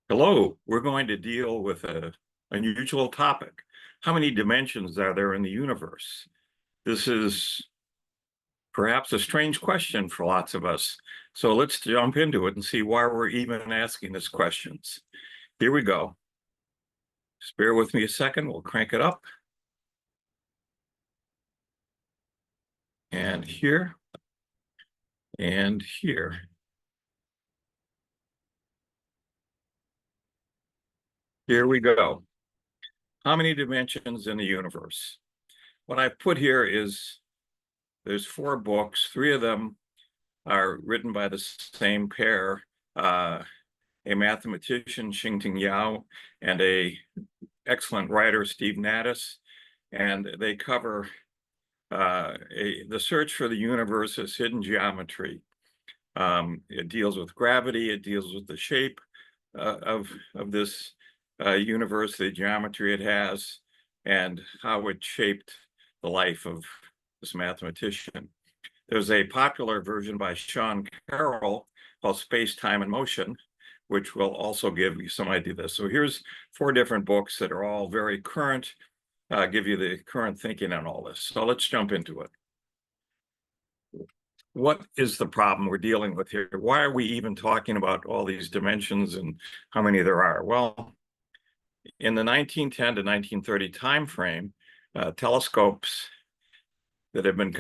Hello, we're going to deal with an unusual topic. How many dimensions are there in the universe? This is perhaps a strange question for lots of us. So let's jump into it and see why we're even asking these questions. Here we go. Just bear with me a second. We'll crank it up. And here. And here. Here we go. How many dimensions in the universe? What I've put here is there's 4 books. 3 of them are written by the same pair, a mathematician, Xingting Yao, and a excellent writer, Steve Naddis. And they cover the search for the universe's hidden geometry. It deals with gravity. It deals with the shape of this universe, the geometry it has, and how it shaped the life of this mathematician. There's a popular version by Sean Carroll called Space, Time, and Motion, which will also give you some idea of this. So here's 4 different books that are all very current, give you the current thinking on all this. So let's jump into it. What is the problem we're dealing with here? Why are we even talking about all these dimensions and how many there are? Well, in the 1910 to 1930 timeframe, telescopes that have been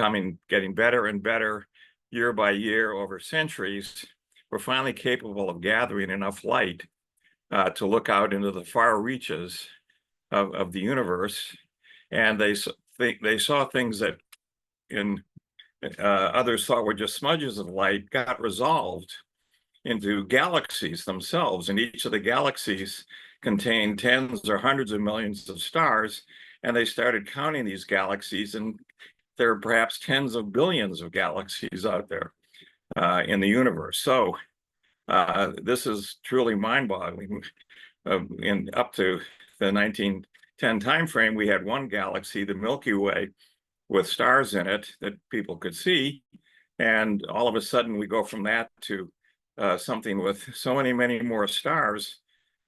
getting better and better year by year over centuries were finally capable of gathering enough light to look out into the far reaches of the universe. And they saw things that others thought were just smudges of light got resolved into galaxies themselves. And each of the galaxies contained tens or hundreds of millions of stars. And they started counting these galaxies, and there are perhaps tens of billions of galaxies out there in the universe. So this is truly mind-boggling. Up to the 1910 timeframe, we had one galaxy, the Milky Way, with stars in it that people could see. And all of a sudden, we go from that to something with so many more stars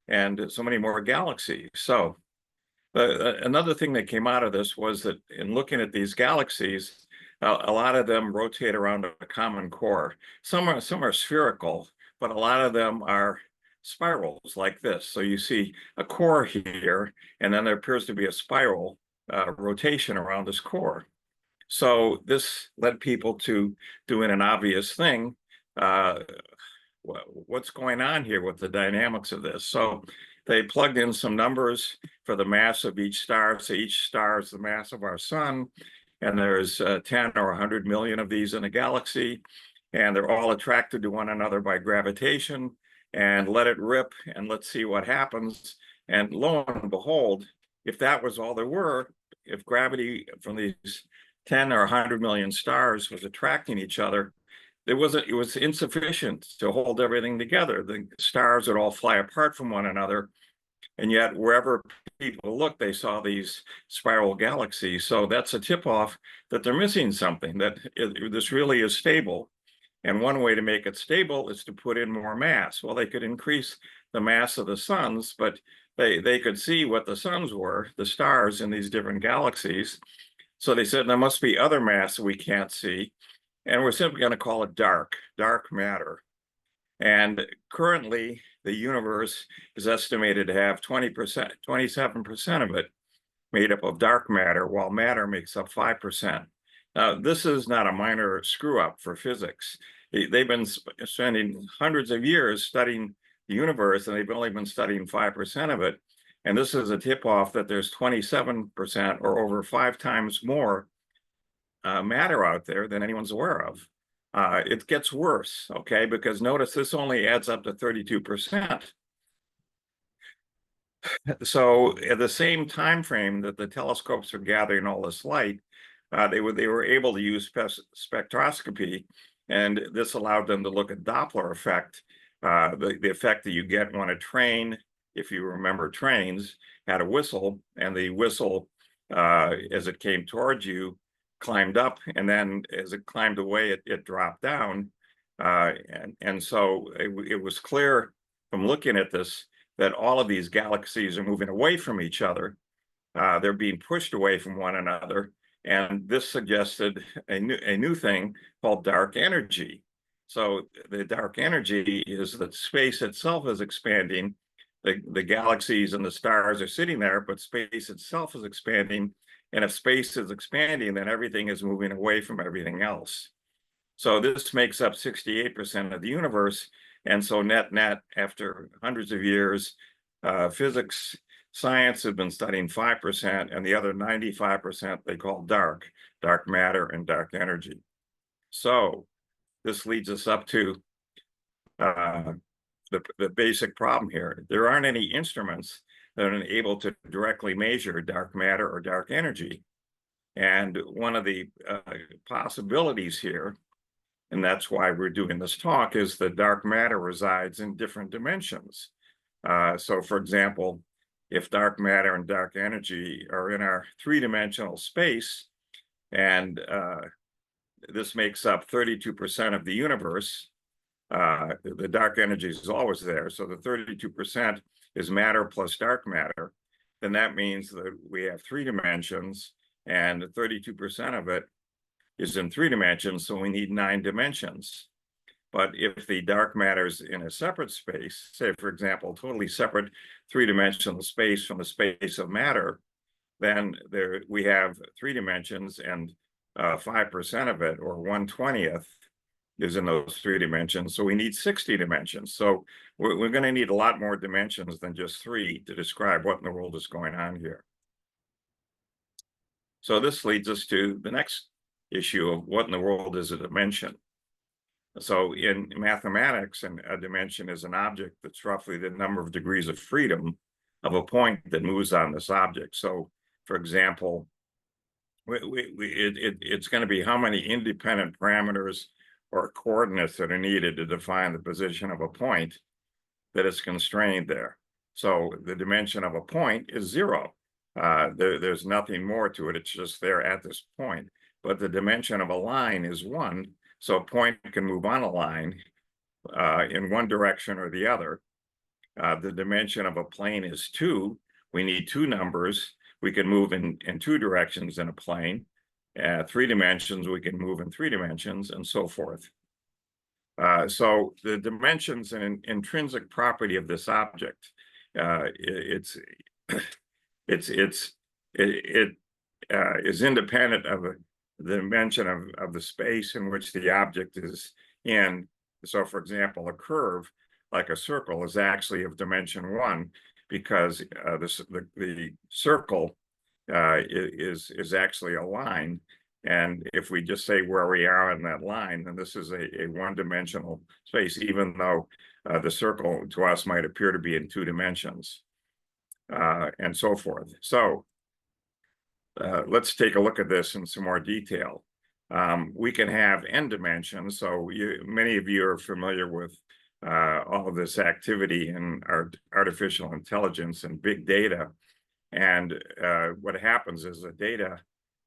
and so many more galaxies. So another thing that came out of this was that in looking at these galaxies, a lot of them rotate around a common core. Some are spherical, but a lot of them are spirals like this. So you see a core here, and then there appears to be a spiral rotation around this core. So this led people to doing an obvious thing. What's going on here with the dynamics of this? So they plugged in some numbers for the mass of each star. So each star is the mass of our sun, and there's 10 or 100 million of these in a galaxy, and they're all attracted to one another by gravitation. And let it rip, and let's see what happens. And lo and behold, if that was all there were, if gravity from these 10 or 100 million stars was attracting each other, it was insufficient to hold everything together. The stars would all fly apart from one another, and yet wherever people looked, they saw these spiral galaxies. So that's a tip-off that they're missing something, that this really is stable. And one way to make it stable is to put in more mass. Well, they could increase the mass of the suns, but they could see what the suns were, the stars in these different galaxies. So they said there must be other mass we can't see, and we're simply going to call it dark matter. And currently, the universe is estimated to have 20%, 27% of it made up of dark matter, while matter makes up 5%. Now, this is not a minor screw up for physics. They've been spending hundreds of years studying the universe, and they've only been studying 5% of it. And this is a tip-off that there's 27% or over 5 times more matter out there than anyone's aware of. It gets worse, okay? Because notice this only adds up to 32%. So at the same time frame that the telescopes are gathering all this light, they were able to use spectroscopy, and this allowed them to look at Doppler effect, the effect that you get when a train, if you remember trains, had a whistle, and the whistle, as it came towards you, climbed up, and then as it climbed away, it dropped down. And so it was clear from looking at this that all of these galaxies are moving away from each other. They're being pushed away from one another. And this suggested a new thing called dark energy. So the dark energy is that space itself is expanding. The galaxies and the stars are sitting there, but space itself is expanding. And if space is expanding, then everything is moving away from everything else. So this makes up 68% of the universe. And so net, after hundreds of years, physics, science have been studying 5%, and the other 95% they call dark matter and dark energy. So this leads us up to the basic problem here. There aren't any instruments that are able to directly measure dark matter or dark energy. And one of the possibilities here, and that's why we're doing this talk, is that dark matter resides in different dimensions. So for example, if dark matter and dark energy are in our three-dimensional space, and this makes up 32% of the universe, the dark energy is always there. So the 32% is matter plus dark matter. Then that means that we have three dimensions, and 32% of it is in three dimensions, so we need 9 dimensions. But if the dark matter is in a separate space, say, for example, totally separate three-dimensional space from the space of matter, then we have 3 dimensions, and 5% of it, or 1/20th, is in those 3 dimensions. So we need 60 dimensions. So we're going to need a lot more dimensions than just 3 to describe what in the world is going on here. So this leads us to the next issue of what in the world is a dimension. So in mathematics, a dimension is an object that's roughly the number of degrees of freedom of a point that moves on this object. So for example, it's going to be how many independent parameters or coordinates that are needed to define the position of a point that is constrained there. So the dimension of a point is 0. There's nothing more to it. It's just there at this point. But the dimension of a line is 1. So a point can move on a line in one direction or the other. The dimension of a plane is 2. We need 2 numbers. We can move in 2 directions in a plane. 3 dimensions, we can move in 3 dimensions, and so forth. So the dimensions and an intrinsic property of this object, it is independent of the dimension of the space in which the object is in. So for example, a curve like a circle is actually of dimension 1, because the circle is actually a line. And if we just say where we are on that line, then this is a one-dimensional space, even though the circle to us might appear to be in 2 dimensions, and so forth. So let's take a look at this in some more detail. We can have n dimensions. So many of you are familiar with all of this activity in artificial intelligence and big data. And what happens is a data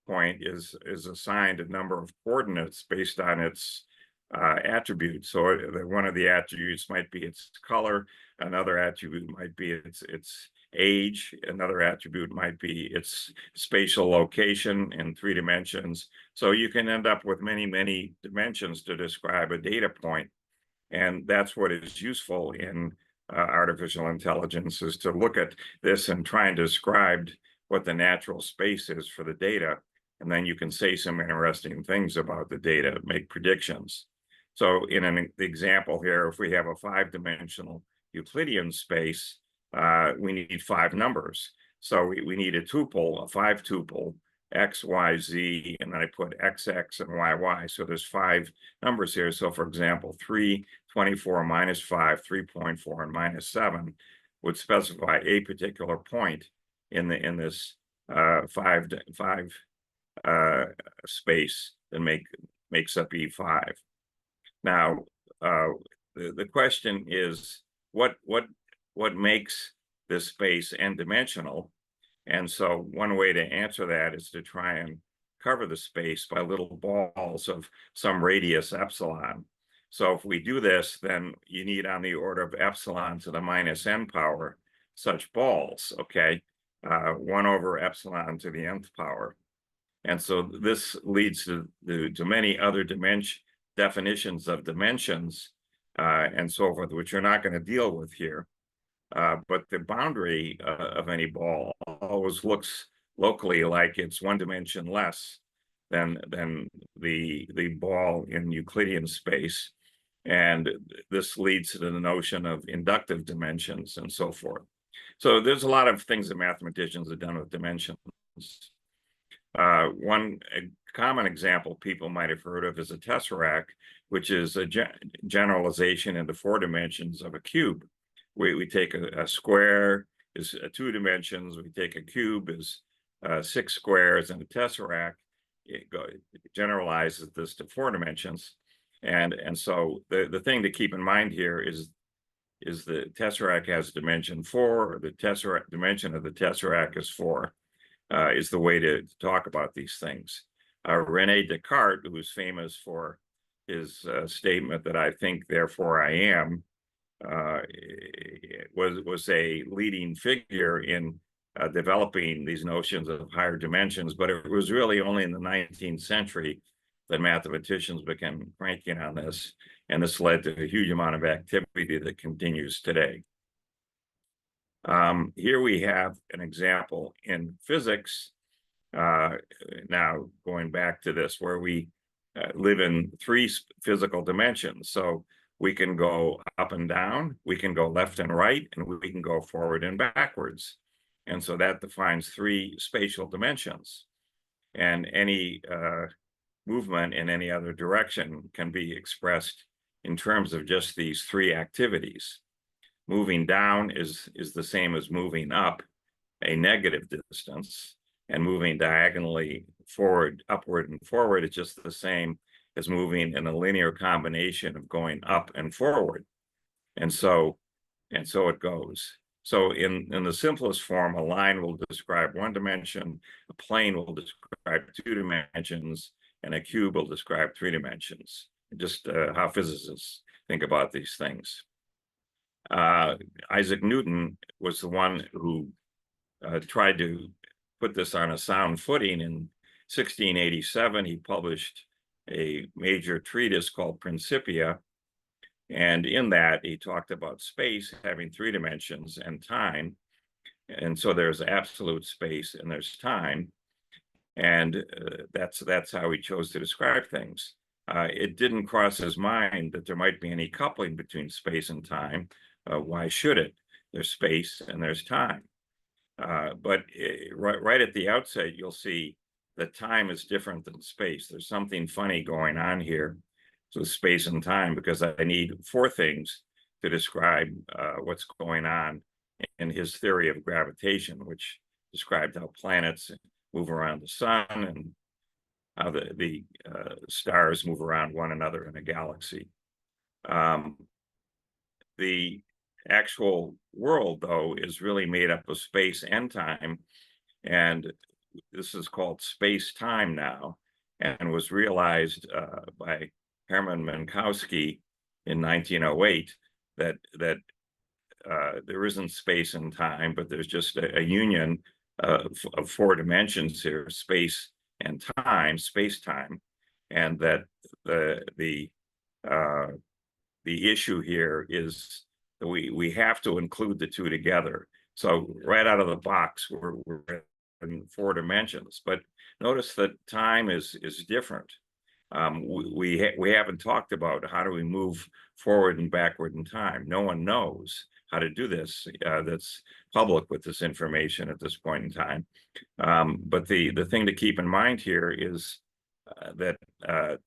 point is assigned a number of coordinates based on its attributes. So one of the attributes might be its color, another attribute might be its age, another attribute might be its spatial location in 3 dimensions. So you can end up with many dimensions to describe a data point. And that's what is useful in artificial intelligence, is to look at this and try and describe what the natural space is for the data. And then you can say some interesting things about the data, make predictions. So in an example here, if we have a 5-dimensional Euclidean space, we need 5 numbers. So we need a tuple, a 5-tuple, X, Y, Z, and then I put XX and YY. So there's 5 numbers here. So for example, 3, 24, -5, 3.4, and -7 would specify a particular point in this 5 space that makes up E5. Now, the question is, what makes this space n-dimensional? And so one way to answer that is to try and cover the space by little balls of some radius epsilon. So if we do this, then you need on the order of epsilon to the minus n power such balls, okay? 1 over epsilon to the nth power. And so this leads to many other definitions of dimensions and so forth, which you're not going to deal with here. But the boundary of any ball always looks locally like it's 1 dimension less than the ball in Euclidean space. And this leads to the notion of inductive dimensions and so forth. So there's a lot of things that mathematicians have done with dimensions. One common example people might have heard of is a tesseract, which is a generalization into 4 dimensions of a cube. We take a square is 2 dimensions, we take a cube is 6 squares, and a tesseract it generalizes this to 4 dimensions. And so the thing to keep in mind here is the tesseract has dimension 4, or the tesseract dimension of the tesseract is 4. Is the way to talk about these things. Rene Descartes, who's famous for his statement that I think, therefore I am, was a leading figure in developing these notions of higher dimensions, but it was really only in the 19th century that mathematicians began cranking on this, and this led to a huge amount of activity that continues today. Here we have an example in physics, now going back to this, where we live in 3 physical dimensions. So we can go up and down, we can go left and right, and we can go forward and backwards. And so that defines 3 spatial dimensions. And any movement in any other direction can be expressed in terms of just these 3 activities. Moving down is the same as moving up a negative distance, and moving diagonally forward, upward and forward is just the same as moving in a linear combination of going up and forward. And so it goes. So in the simplest form, a line will describe 1 dimension, a plane will describe 2 dimensions, and a cube will describe 3 dimensions. Just how physicists think about these things. Isaac Newton was the one who tried to put this on a sound footing. In 1687, he published a major treatise called Principia. And in that, he talked about space having 3 dimensions and time. And so there's absolute space and there's time. And that's how he chose to describe things. It didn't cross his mind that there might be any coupling between space and time. Why should it? There's space and there's time. But right at the outset, you'll see that time is different than space. There's something funny going on here with space and time, because I need 4 things to describe what's going on in his theory of gravitation, which described how planets move around the sun and how the stars move around one another in a galaxy. The actual world, though, is really made up of space and time, and this is called space-time now, and was realized by Hermann Minkowski in 1908 that there isn't space and time, but there's just a union of 4 dimensions here: space and time, space-time, and that the issue here is that we have to include the 2 together. So right out of the box, we're in 4 dimensions. But notice that time is different. We haven't talked about how do we move forward and backward in time. No one knows how to do this that's public with this information at this point in time. But the thing to keep in mind here is that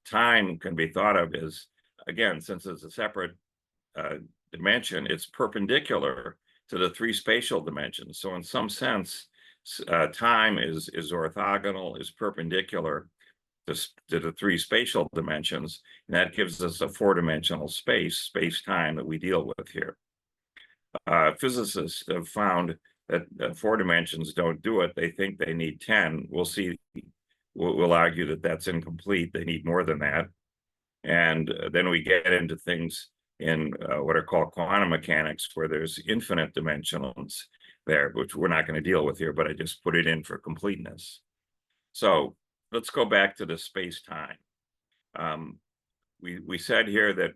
time can be thought of as, again, since it's a separate dimension, it's perpendicular to the 3 spatial dimensions. So in some sense, time is orthogonal, is perpendicular to the 3 spatial dimensions, and that gives us a 4-dimensional space-time that we deal with here. Physicists have found that 4 dimensions don't do it. They think they need 10. We'll see. We'll argue that that's incomplete. They need more than that. And then we get into things in what are called quantum mechanics, where there's infinite dimensions there, which we're not going to deal with here, but I just put it in for completeness. So let's go back to the space-time. We said here that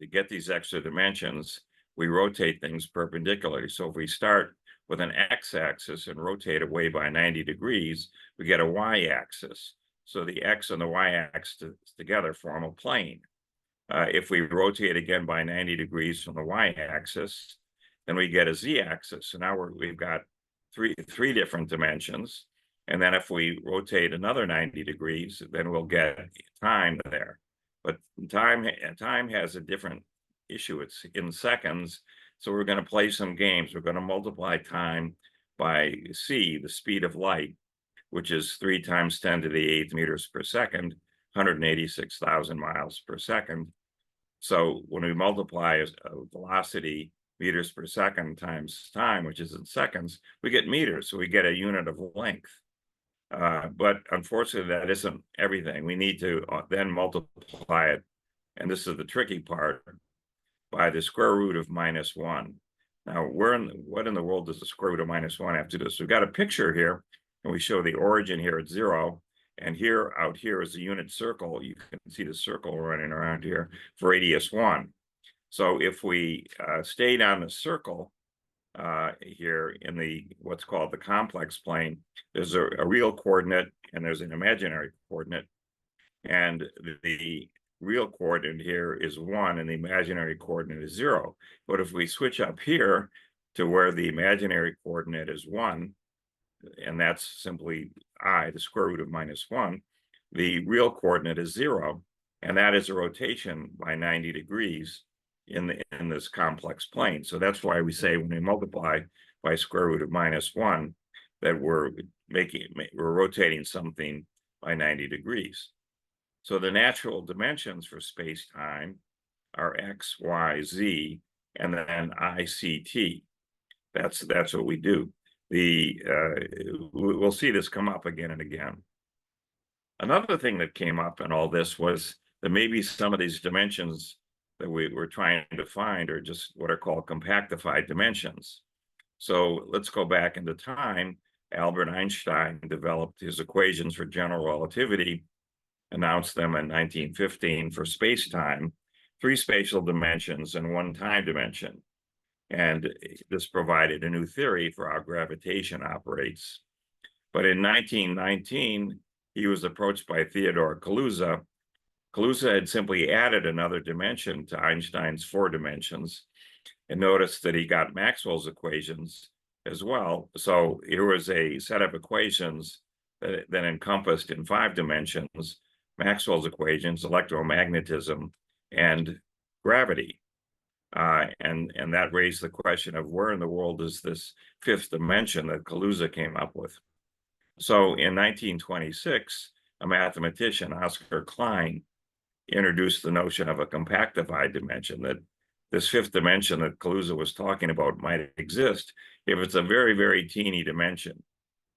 to get these extra dimensions, we rotate things perpendicularly. So if we start with an x-axis and rotate away by 90 degrees, we get a y-axis. So the x and the y-axis together form a plane. If we rotate again by 90 degrees from the y-axis, then we get a z-axis. So now we've got three different dimensions. And then if we rotate another 90 degrees, then we'll get time there. But time has a different issue. It's in seconds. So we're going to play some games. We're going to multiply time by c, the speed of light, which is 3 times 10 to the 8th meters per second, 186,000 miles per second. So when we multiply a velocity, meters per second times time, which is in seconds, we get meters. So we get a unit of length. But unfortunately, that isn't everything. We need to then multiply it, and this is the tricky part, by the square root of -1. Now, what in the world does the square root of -1 have to do? So we've got a picture here, and we show the origin here at 0, and here out here is a unit circle. You can see the circle running around here for radius 1. So if we stayed on the circle, here in what's called the complex plane, there's a real coordinate and there's an imaginary coordinate, and the real coordinate here is 1 and the imaginary coordinate is 0. But if we switch up here to where the imaginary coordinate is 1, and that's simply I, the square root of -1, the real coordinate is 0, and that is a rotation by 90 degrees in this complex plane. So that's why we say when we multiply by square root of -1 that we're rotating something by 90 degrees. So the natural dimensions for space-time are x, y, z, and then I, c, t. That's what we do. We'll see this come up again and again. Another thing that came up in all this was that maybe some of these dimensions that we were trying to find are just what are called compactified dimensions. So let's go back into time. Albert Einstein developed his equations for general relativity, announced them in 1915 for space-time, 3 spatial dimensions and 1 time dimension. And this provided a new theory for how gravitation operates. But in 1919, he was approached by Theodore Kaluza. Kaluza had simply added another dimension to Einstein's 4 dimensions and noticed that he got Maxwell's equations as well. So here was a set of equations that encompassed in 5 dimensions, Maxwell's equations, electromagnetism, and gravity. And that raised the question of where in the world is this 5th dimension that Kaluza came up with. So in 1926, a mathematician, Oscar Klein, introduced the notion of a compactified dimension, that this 5th dimension that Kaluza was talking about might exist if it's a very, very teeny dimension.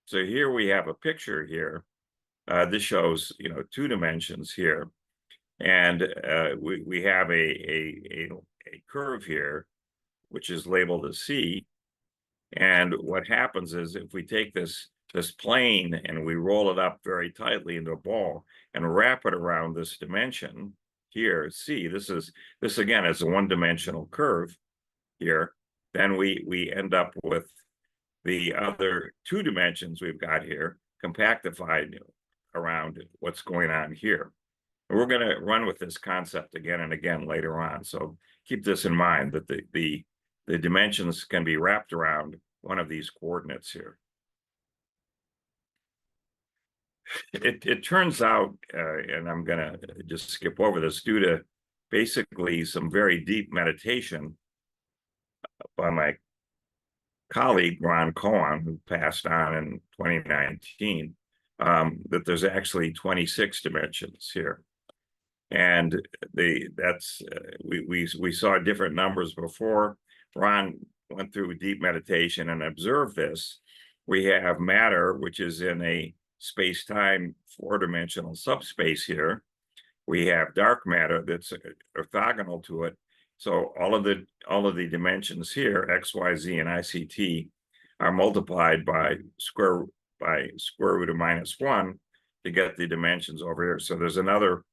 So here we have a picture here. This shows, 2 dimensions here. And we have a curve here, which is labeled as C. And what happens is if we take this plane and we roll it up very tightly into a ball and wrap it around this dimension here, C, this again is a 1-dimensional curve here, then we end up with the other 2 dimensions we've got here compactified around what's going on here. And we're going to run with this concept again and again later on. So keep this in mind, that the dimensions can be wrapped around one of these coordinates here. It turns out, and I'm going to just skip over this, due to basically some very deep meditation by my colleague, Ron Cohen, who passed on in 2019, that there's actually 26 dimensions here. And we saw different numbers before. Ron went through deep meditation and observed this. We have matter, which is in a space-time 4-dimensional subspace here. we have dark matter that's orthogonal to it. So all of the dimensions here, X, Y, Z, and ICT, are multiplied by square root of -1 to get the dimensions over here. So there's another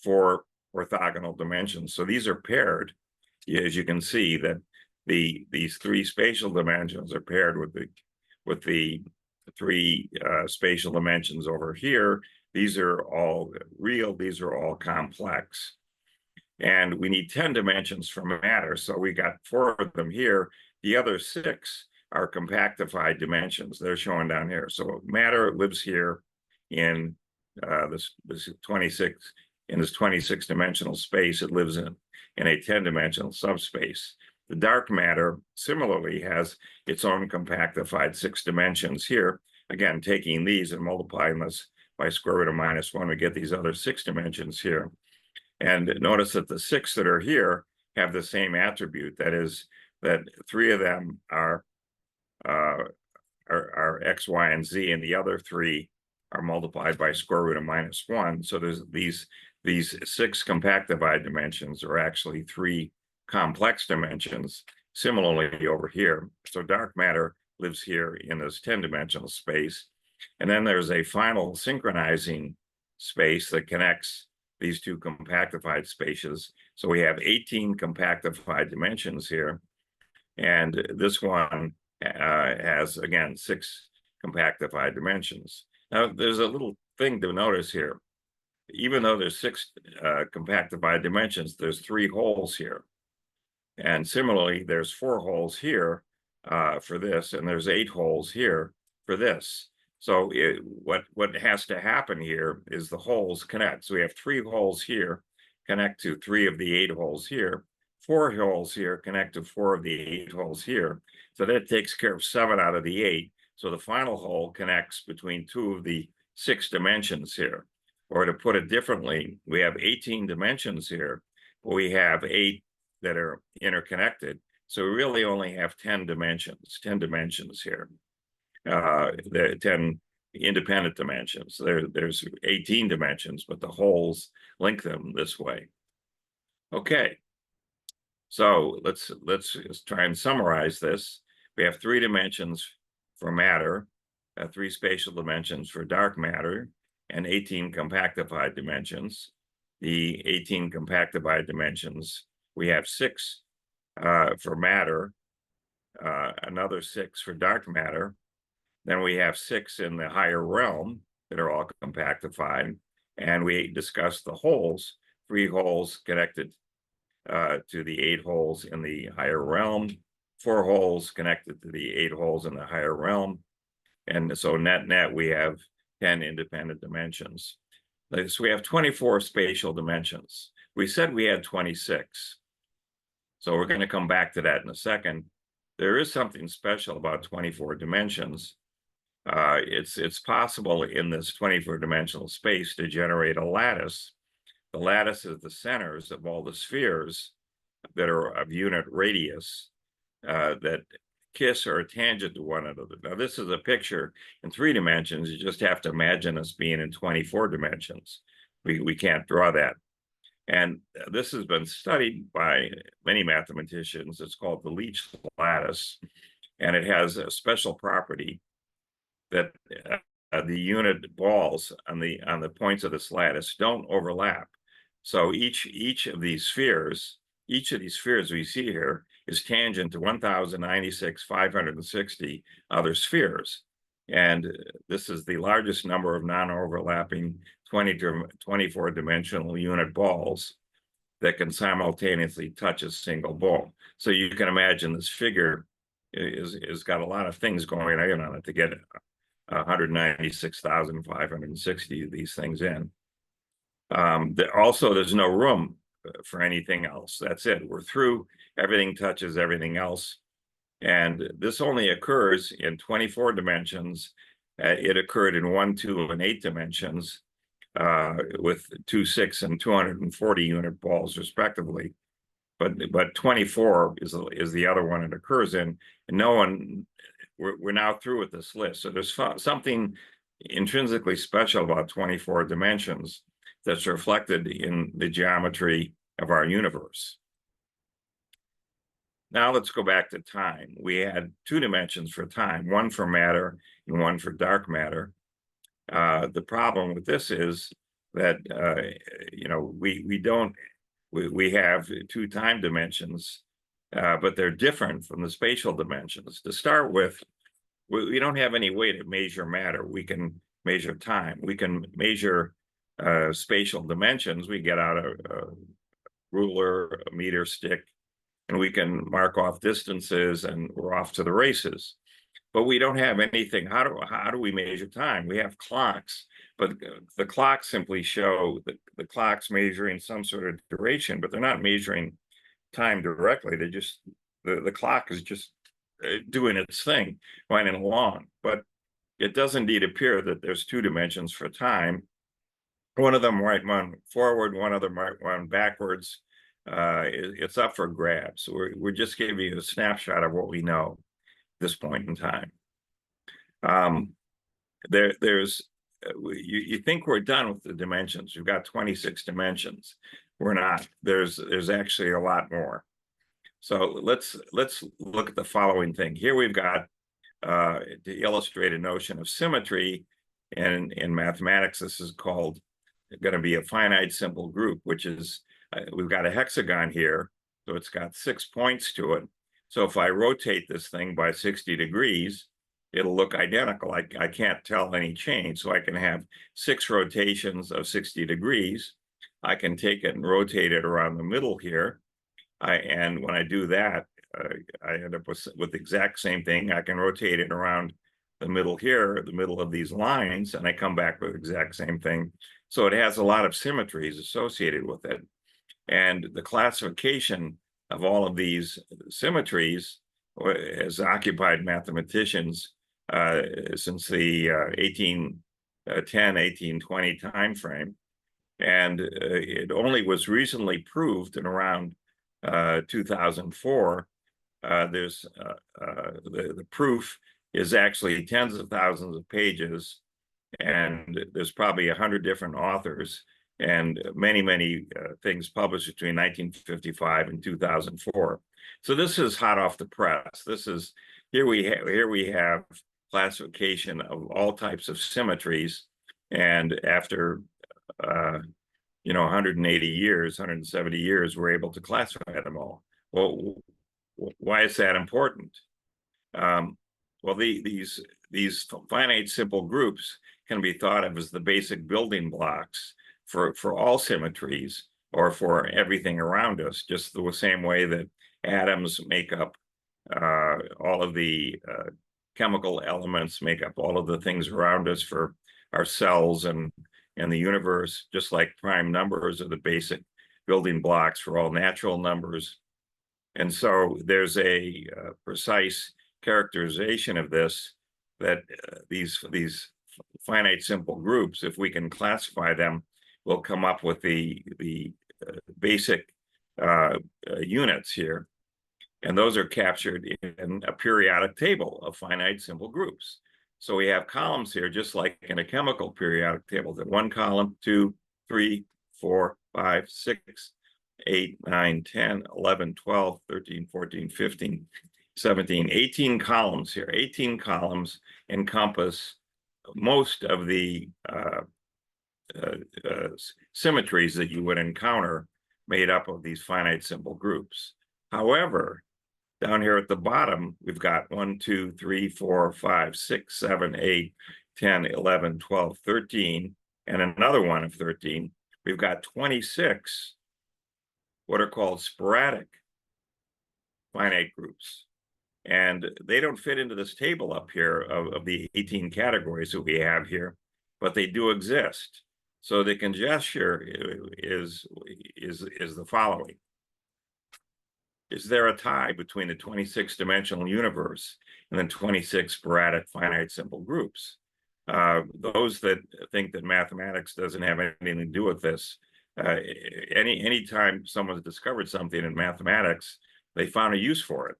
4 orthogonal dimensions. So these are paired. As you can see that these 3 spatial dimensions are paired with the 3 spatial dimensions over here. These are all real, these are all complex. And we need 10 dimensions for matter. So we got 4 of them here. The other 6 are compactified dimensions. They're shown down here. So matter lives here in this 26 dimensional space. It lives in a 10-dimensional subspace. The dark matter similarly has its own compactified 6 dimensions here. Again, taking these and multiplying this by square root of -1, we get these other 6 dimensions here. And notice that the 6 that are here have the same attribute. That is, that 3 of them are X, Y, and Z, and the other 3 are multiplied by square root of -1. So there's these 6 compactified dimensions are actually 3 complex dimensions. Similarly over here, so dark matter lives here in this 10-dimensional space. And then there's a final synchronizing space that connects these 2 compactified spaces. So we have 18 compactified dimensions here. And this one has, again, 6 compactified dimensions. Now, there's a little thing to notice here. Even though there's 6 compactified dimensions, there's 3 holes here. And similarly, there's 4 holes here for this, and there's 8 holes here for this. So what has to happen here is the holes connect. So we have 3 holes here connect to 3 of the 8 holes here. 4 holes here connect to 4 of the 8 holes here. So that takes care of 7 out of the 8. So the final hole connects between 2 of the 6 dimensions here. Or to put it differently, we have 18 dimensions here, but we have 8 that are interconnected. So we really only have 10 dimensions here. There are 10 independent dimensions. There's 18 dimensions, but the holes link them this way. Okay, so let's try and summarize this. We have 3 dimensions for matter, 3 spatial dimensions for dark matter, and 18 compactified dimensions. The 18 compactified dimensions, we have 6 for matter, another 6 for dark matter. Then we have 6 in the higher realm that are all compactified. And we discussed the holes, 3 holes connected to the 8 holes in the higher realm, 4 holes connected to the 8 holes in the higher realm. And so net, we have 10 independent dimensions. So we have 24 spatial dimensions. We said we had 26. So we're going to come back to that in a second. There is something special about 24 dimensions. It's possible in this 24-dimensional space to generate a lattice. The lattice is the centers of all the spheres that are of unit radius that kiss or are tangent to one another. Now, this is a picture in 3 dimensions. You just have to imagine us being in 24 dimensions. We can't draw that. And this has been studied by many mathematicians. It's called the Leech lattice, and it has a special property that the unit balls on the points of this lattice don't overlap. So each of these spheres we see here is tangent to 1,096,560 other spheres. And this is the largest number of non-overlapping 24-dimensional unit balls that can simultaneously touch a single ball. So you can imagine this figure is got a lot of things going on it to get 196,560 of these things in. Also, there's no room for anything else. That's it. We're through. Everything touches everything else. And this only occurs in 24 dimensions. It occurred in 1, 2, and 8 dimensions with 2, 6, and 240 unit balls, respectively. But 24 is the other one it occurs in. And we're now through with this list. So there's something intrinsically special about 24 dimensions that's reflected in the geometry of our universe. Now let's go back to time. We had two dimensions for time, one for matter and one for dark matter. The problem with this is that we have two time dimensions, but they're different from the spatial dimensions. To start with, we don't have any way to measure matter. We can measure time. We can measure spatial dimensions. We get out a ruler, a meter stick, and we can mark off distances, and we're off to the races. But we don't have anything. How do we measure time? We have clocks, but the clocks simply show the clocks measuring some sort of duration, but they're not measuring time directly. They just the clock is just doing its thing, winding along. But it does indeed appear that there's two dimensions for time. One of them might run forward, one other might run backwards. It's up for grabs. So we're just giving you a snapshot of what we know at this point in time. You think we're done with the dimensions. We've got 26 dimensions. We're not. There's actually a lot more. So let's look at the following thing. Here we've got to illustrate a notion of symmetry, and in mathematics this is called going to be a finite simple group, which is we've got a hexagon here, so it's got 6 points to it. So if I rotate this thing by 60 degrees, it'll look identical. I can't tell any change. So I can have 6 rotations of 60 degrees. I can take it and rotate it around the middle here. And when I do that, I end up with the exact same thing. I can rotate it around the middle here, the middle of these lines, and I come back with the exact same thing. So it has a lot of symmetries associated with it. And the classification of all of these symmetries has occupied mathematicians since the 1810, 1820 timeframe. And it only was recently proved in around 2004. The proof is actually tens of thousands of pages, and there's probably 100 different authors, and many things published between 1955 and 2004. So this is hot off the press. Here we have classification of all types of symmetries, and after 180 years, 170 years, we're able to classify them all. Well, why is that important? Well, these finite simple groups can be thought of as the basic building blocks for all symmetries, or for everything around us, just the same way that atoms make up all of the chemical elements, make up all of the things around us for our cells and the universe, just like prime numbers are the basic building blocks for all natural numbers. And so there's a precise characterization of this, that these finite simple groups, if we can classify them, will come up with the basic units here. And those are captured in a periodic table of finite simple groups. So we have columns here, just like in a chemical periodic table, that 1 column, 2, 3, 4, 5, 6, 8, 9, 10, 11, 12, 13, 14, 15, 17, 18 columns here. 18 columns encompass most of the symmetries that you would encounter made up of these finite simple groups. However, down here at the bottom, we've got 1, 2, 3, 4, 5, 6, 7, 8, 10, 11, 12, 13, and another one of 13. We've got 26 what are called sporadic finite groups. And they don't fit into this table up here of the 18 categories that we have here, but they do exist. So the conjecture is the following. Is there a tie between the 26-dimensional universe and the 26 sporadic finite simple groups? Those that think that mathematics doesn't have anything to do with this, anytime someone's discovered something in mathematics, they found a use for it.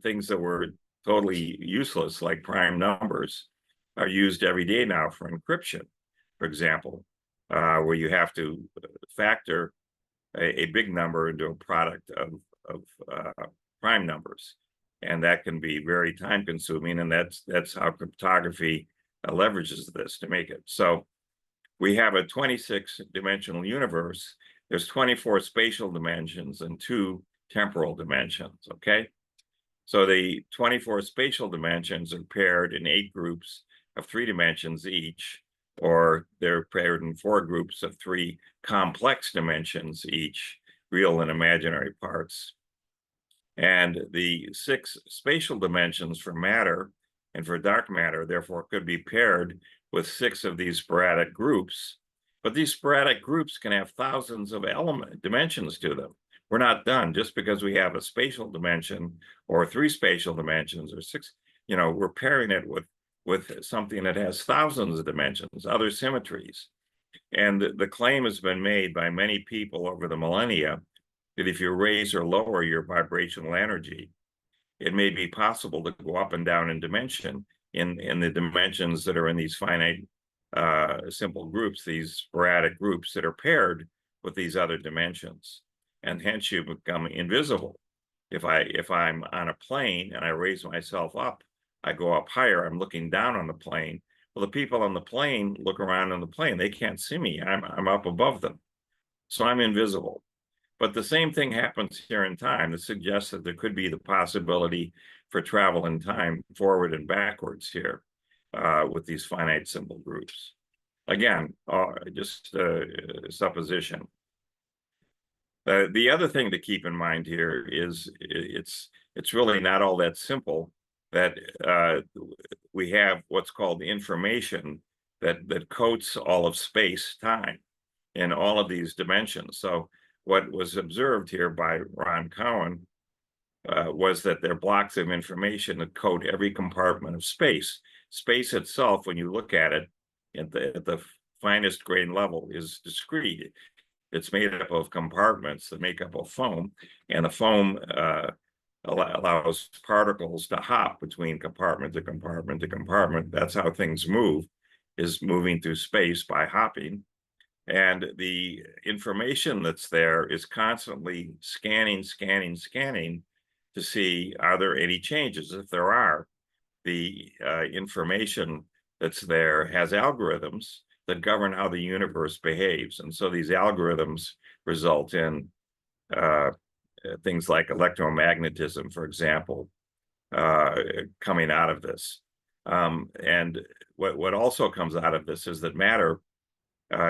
Things that were totally useless, like prime numbers, are used every day now for encryption, for example. where you have to factor a big number into a product of prime numbers. And that can be very time consuming. And that's how cryptography leverages this to make it. So we have a 26 dimensional universe. There's 24 spatial dimensions and 2 temporal dimensions, okay? So the 24 spatial dimensions are paired in 8 groups of 3 dimensions each, or they're paired in 4 groups of 3 complex dimensions each, real and imaginary parts. And the 6 spatial dimensions for matter and for dark matter, therefore, could be paired with 6 of these sporadic groups. But these sporadic groups can have thousands of dimensions to them. We're not done just because we have a spatial dimension or 3 spatial dimensions or 6. We're pairing it with something that has thousands of dimensions, other symmetries. And the claim has been made by many people over the millennia that if you raise or lower your vibrational energy, it may be possible to go up and down in dimension in the dimensions that are in these finite simple groups, these sporadic groups that are paired with these other dimensions. And hence you become invisible. If I'm on a plane and I raise myself up, I go up higher, I'm looking down on the plane. Well, the people on the plane look around on the plane, they can't see me, I'm up above them. So I'm invisible. But the same thing happens here in time that suggests that there could be the possibility for travel in time forward and backwards here with these finite simple groups. Again, just supposition. The other thing to keep in mind here is it's really not all that simple that we have what's called information that coats all of space time in all of these dimensions. So what was observed here by Ron Cowan was that there are blocks of information that code every compartment of space. Space itself, when you look at it at the finest grain level, is discrete. It's made up of compartments that make up a foam, and the foam allows particles to hop between compartment to compartment to compartment. That's how things move, is moving through space by hopping. And the information that's there is constantly scanning to see, are there any changes? If there are, the information that's there has algorithms that govern how the universe behaves. And so these algorithms result in things like electromagnetism, for example, coming out of this. And what also comes out of this is that matter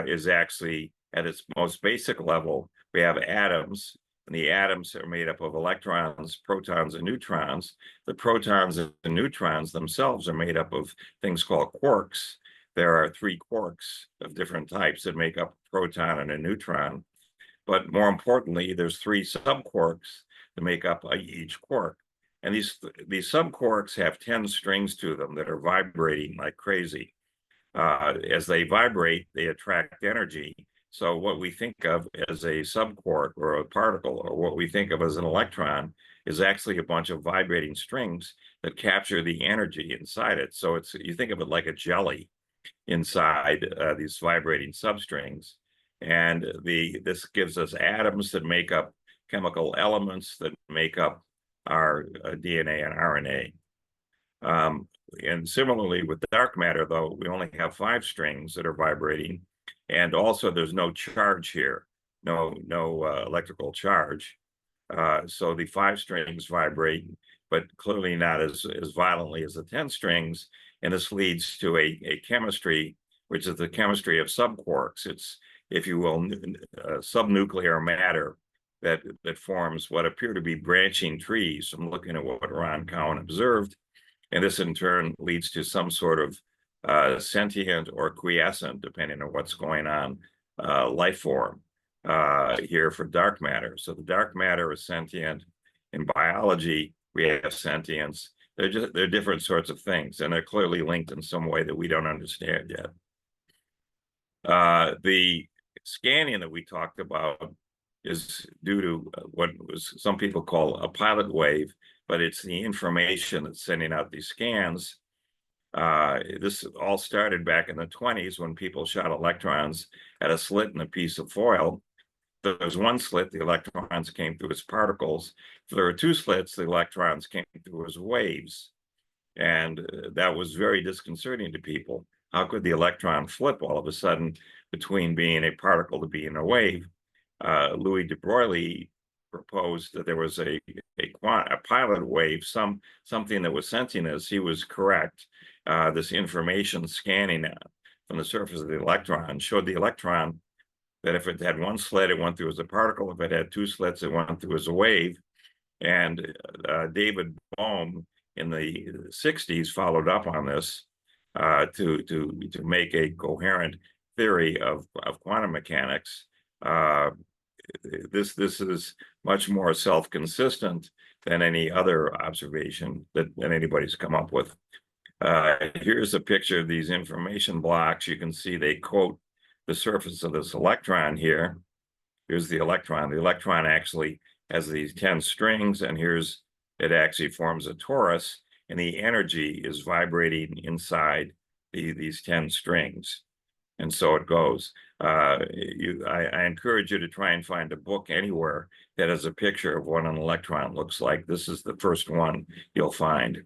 is actually at its most basic level. We have atoms, and the atoms are made up of electrons, protons, and neutrons. The protons and neutrons themselves are made up of things called quarks. There are 3 quarks of different types that make up a proton and a neutron. But more importantly, there's 3 subquarks that make up each quark. And these subquarks have 10 strings to them that are vibrating like crazy. As they vibrate, they attract energy. So what we think of as a subquark or a particle, or what we think of as an electron, is actually a bunch of vibrating strings that capture the energy inside it. So you think of it like a jelly inside these vibrating substrings. And this gives us atoms that make up chemical elements that make up our DNA and RNA. And similarly with dark matter, though, we only have 5 strings that are vibrating, and also there's no charge here, no electrical charge. So the 5 strings vibrate, but clearly not as violently as the 10 strings. And this leads to a chemistry, which is the chemistry of subquarks. It's, if you will, subnuclear matter that forms what appear to be branching trees from looking at what Ron Cowan observed. And this in turn leads to some sort of sentient or quiescent, depending on what's going on, life form here for dark matter. So the dark matter is sentient. In biology, we have sentience. They're different sorts of things, and they're clearly linked in some way that we don't understand yet. The scanning that we talked about is due to what some people call a pilot wave, but it's the information that's sending out these scans This all started back in the 20s when people shot electrons at a slit in a piece of foil. There was one slit, the electrons came through as particles. If there were two slits, the electrons came through as waves. And that was very disconcerting to people. How could the electron flip all of a sudden between being a particle to being a wave? Louis de Broglie proposed that there was a pilot wave, something that was sensing this. He was correct. This information scanning from the surface of the electron showed the electron that if it had one slit, it went through as a particle. If it had two slits, it went through as a wave. And David Bohm in the 60s followed up on this to make a coherent theory of quantum mechanics. This is much more self-consistent than any other observation that anybody's come up with. Here's a picture of these information blocks. You can see they quote the surface of this electron here. Here's the electron. The electron actually has these 10 strings, and it actually forms a torus, and the energy is vibrating inside these 10 strings. And so it goes. I encourage you to try and find a book anywhere that has a picture of what an electron looks like. This is the first one you'll find.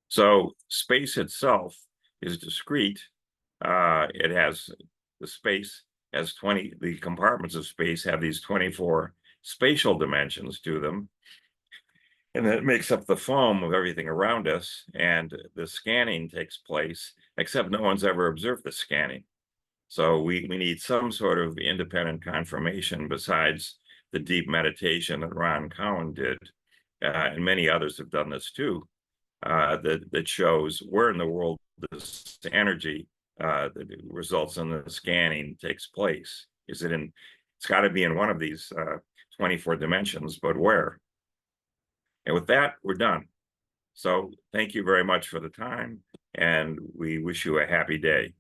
So space itself is discrete. It has the compartments of space have these 24 spatial dimensions to them. And that makes up the foam of everything around us. And the scanning takes place, except no one's ever observed the scanning. So we need some sort of independent confirmation besides the deep meditation that Ron Cowan did. And many others have done this too, that shows where in the world this energy that results in the scanning takes place. It's got to be in one of these 24 dimensions, but where? And with that, we're done. So thank you very much for the time, and we wish you a happy day.